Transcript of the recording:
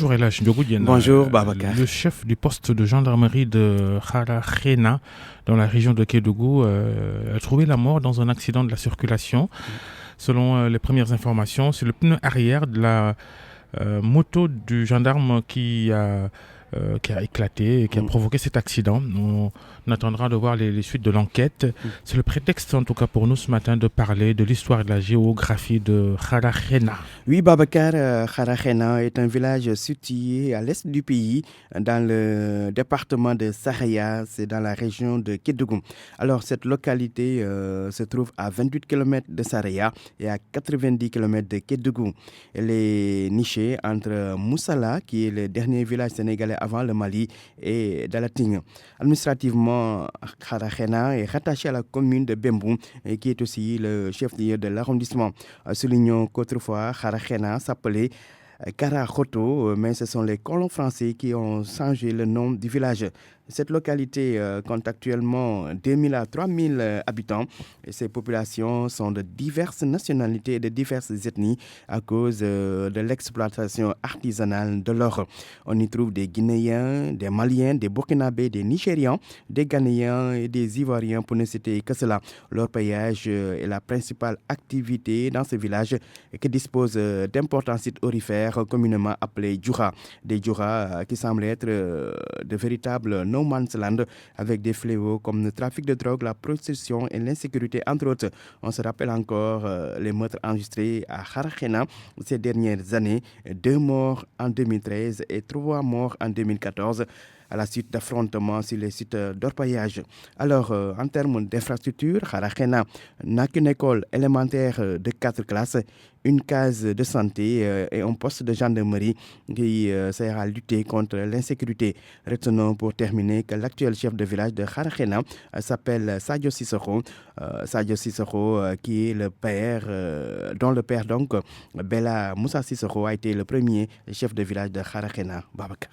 Bonjour Elash Ndiogoudien. Bonjour Babacar. Le chef du poste de gendarmerie de Kharakhéna, dans la région de Kédougou, a trouvé la mort dans un accident de la circulation. Selon les premières informations, c'est le pneu arrière de la moto du gendarme qui a éclaté et qui a provoqué cet accident. On attendra de voir les suites de l'enquête. C'est le prétexte, en tout cas pour nous ce matin, de parler de l'histoire et de la géographie de Kharakhéna. Oui, Babacar, Kharakhéna est un village situé à l'est du pays, dans le département de Saraya, c'est dans la région de Kédougou. Alors, cette localité se trouve à 28 km de Saraya et à 90 km de Kédougou. Elle est nichée entre Moussala, qui est le dernier village sénégalais avant le Mali, et Dalating. Administrativement, Kharakhéna est rattaché à la commune de Bembou, qui est aussi le chef-lieu de l'arrondissement. Soulignons qu'autrefois, Kharakhéna s'appelait Karakhoto, mais ce sont les colons français qui ont changé le nom du village. Cette localité compte actuellement 2000 à 3000 habitants et ces populations sont de diverses nationalités et de diverses ethnies à cause de l'exploitation artisanale de l'or. On y trouve des Guinéens, des Maliens, des Burkinabés, des Nigérians, des Ghanéens et des Ivoiriens pour ne citer que cela. L'orpaillage est la principale activité dans ce village qui dispose d'importants sites aurifères communément appelés djoura. Des djouras qui semblent être de véritables no man's land avec des fléaux comme le trafic de drogue, la prostitution et l'insécurité entre autres. On se rappelle encore les meurtres enregistrés à Kharakhéna ces dernières années, 2 morts en 2013 et 3 morts en 2014 à la suite d'affrontements sur les sites d'orpaillage. Alors, en termes d'infrastructure, Kharakhéna n'a qu'une école élémentaire de 4 classes, une case de santé et un poste de gendarmerie qui sert à lutter contre l'insécurité. Retenons pour terminer que l'actuel chef de village de Kharakhéna s'appelle Sadio Sissoko. Sadio Sissoko qui est le père, dont le père donc, Bella Moussa Sissoko, a été le premier chef de village de Kharakhéna. Babacar.